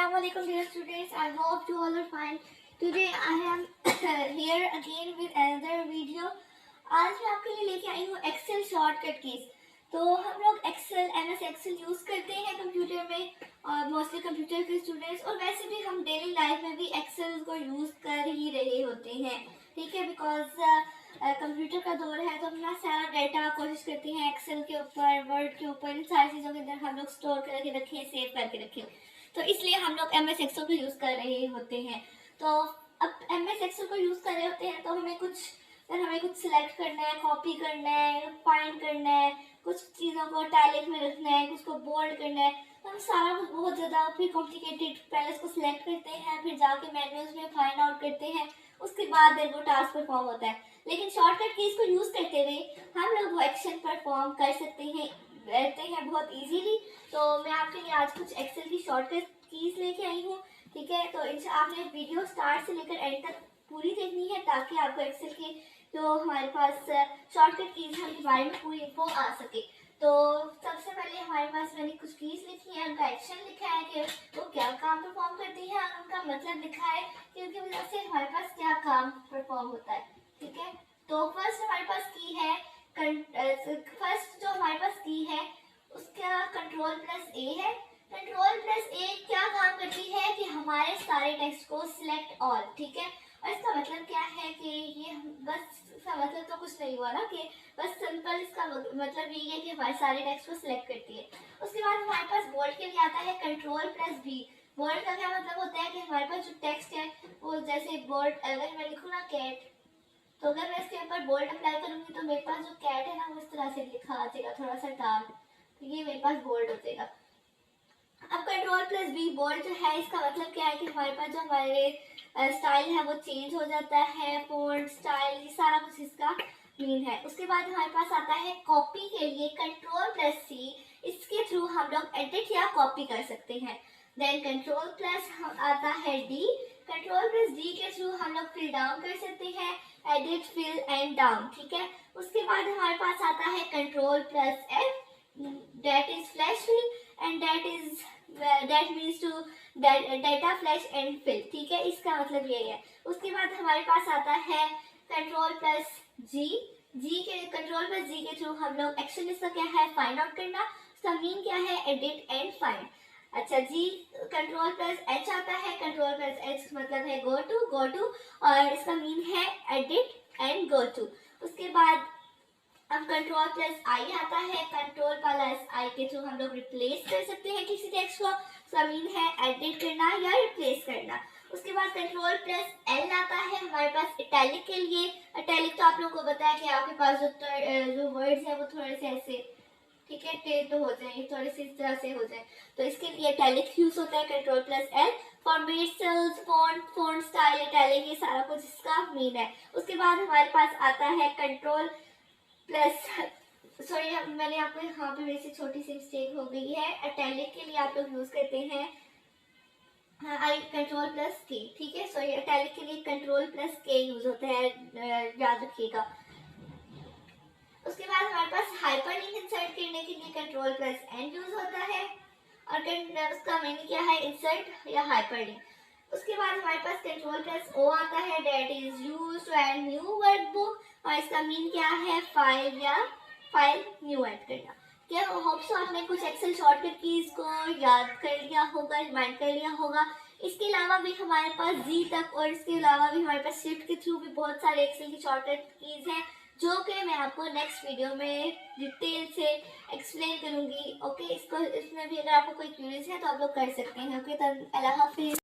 Assalamu alaikum dear students. I hope you all are fine. Today I am here again with another video. आज मैं आपके लिए लेके आई हूँ एक्सेल शॉर्टकट कीज। तो हम लोग MS एक्सेल यूज़ करते हैं कंप्यूटर में, और मोस्टली कंप्यूटर के स्टूडेंट्स, और वैसे भी हम डेली लाइफ में भी एक्सेल को यूज़ कर ही रहे होते हैं, ठीक है। बिकॉज कंप्यूटर का दौर है तो अपना सारा डाटा कोशिश करते हैं एक्सेल के ऊपर, वर्ड के ऊपर, इन सारी चीज़ों के अंदर हम लोग स्टोर करके रखें, सेव करके रखें। तो इसलिए हम लोग MS एक्सेल को यूज़ कर रहे होते हैं। तो अब MS एक्सेल को यूज़ कर रहे होते हैं तो हमें कुछ सिलेक्ट करना है, कॉपी करना है, फाइंड करना है, कुछ चीज़ों को टैलिक में रखना है, कुछ को बोल्ड करना है। तो हम सारा कुछ बहुत ज़्यादा फिर कॉम्प्लिकेटेड, पहले उसको सिलेक्ट करते हैं, फिर जाके मेन्यूज में फाइंड आउट करते हैं, उसके बाद फिर वो टास्क परफॉर्म होता है। लेकिन शॉर्टकट कीज को यूज़ करते हुए हम लोग वो एक्शन परफॉर्म कर सकते हैं बहुत इजीली। तो मैं आपके लिए आज कुछ एक्सेल की शॉर्टकट कीज लेके आई हूँ, ठीक है। तो आपने वीडियो स्टार्ट से लेकर एंड तक पूरी देखनी है ताकि आपको एक्सेल के जो हमारे पास शॉर्टकट कीज है उनके बारे में पूरी इन्फो आ सके। तो सबसे पहले हमारे पास मैंने कुछ कीज लिखी है, उनका एक्शन लिखा है कि वो क्या काम परफॉर्म करती है, और उनका मतलब लिखा है कि उनकी वजह से हमारे पास क्या काम परफॉर्म होता है, ठीक है। तो फर्स्ट हमारे पास की है, फर्स्ट जो हमारे पास की है उसका Ctrl+A है। Ctrl+A क्या काम करती है कि हमारे सारे टेक्स्ट को सिलेक्ट ऑल, ठीक है। और इसका मतलब क्या है कि ये बस, इसका मतलब तो कुछ नहीं हुआ ना, कि बस सिंपल इसका मतलब ये है कि हमारे सारे टेक्स्ट को सिलेक्ट करती है। उसके बाद हमारे पास बोल्ड के लिए आता है Ctrl+V। बोल्ड का क्या मतलब होता है कि हमारे पास जो टेक्स्ट है वो, जैसे बोल्ड अगर मैं लिखूँ ना कैट, तो अगर मैं इसके ऊपर बोल्ड अप्लाई करूंगी तो मेरे पास जो कैट है ना वो इस तरह से लिखा आ जाएगा, थोड़ा सा डार्क, तो ये मेरे पास बोल्ड हो जाएगा। अब Ctrl+V बोल्ड जो है, इसका मतलब क्या है कि हमारे पास जो हमारे स्टाइल है वो चेंज हो जाता है, फॉन्ट स्टाइल, ये सारा कुछ इसका मीन है। उसके बाद हमारे पास आता है कॉपी के लिए Ctrl+C। इसके थ्रू हम लोग एडिट या कॉपी कर सकते हैं। देन Ctrl+ आता है D। Ctrl+D के थ्रू हम लोग फिल डाउन कर सकते हैं, एडिट, फिल एंड डाउन, ठीक है। उसके बाद हमारे पास आता है Ctrl+F, that is flash fill, and that means to data flash and fill, ठीक है। इसका मतलब ये है। उसके बाद हमारे पास आता है Ctrl+G। Ctrl+G के थ्रू हम लोग एक्शन, इसका क्या है, फाइंड आउट करना, उसका मीन क्या है, एडिट एंड फाइंड। अच्छा जी, Ctrl+H आता है। Ctrl+H मतलब है गो टू, और इसका मीन है एडिट एंड गो टू। उसके बाद अब Ctrl+I आता है। Ctrl+I के थ्रू हम लोग रिप्लेस कर सकते हैं किसी टेक्स्ट को, इसका मीन है एडिट करना या रिप्लेस करना। उसके बाद Ctrl+L आता है हमारे पास इटैलिक के लिए। इटैलिक तो आप लोगों को बताया कि आपके पास जो वर्ड्स है वो थोड़े से ऐसे, ठीक है, टेढ़ हो जाए, थोड़े से इस तरह से हो जाए, तो इसके लिए इटैलिक यूज होता है Ctrl+L। Format cells, font style, italic, ये सारा कुछ इसका मीन है। उसके बाद हमारे पास आता है सॉरी, मैंने आपको यहाँ पे वैसे छोटी सी मिस्टेक हो गई है। इटैलिक के लिए आप लोग यूज करते हैं Ctrl+K, ठीक है। सॉरी, इटैलिक के लिए Ctrl+K यूज होता है, याद रखिएगा। उसके बाद हमारे पास हाइपरलिंक इंसर्ट करने के लिए Ctrl+N यूज होता है, और उसका मीनिंग क्या है, इंसर्ट या हाइपरलिंक। उसके बाद हमारे पास Ctrl+O आता है, that is used to add new workbook, और इसका मीन क्या है, फाइल न्यू ऐड करना। क्या होप सो आपने कुछ एक्सेल शॉर्टकट कीज को याद कर लिया होगा, रिमाइंड कर लिया होगा। इसके अलावा भी हमारे पास जी तक, और इसके अलावा भी हमारे पास शिफ्ट के थ्रू भी बहुत सारे एक्सेल की शॉर्टकट कीज हैं, जो कि मैं आपको नेक्स्ट वीडियो में डिटेल से एक्सप्लेन करूंगी। ओके, इसमें भी अगर आपको कोई क्वेरीज है तो आप लोग कर सकते हैं। ओके, तो अल्लाह हाफिज़।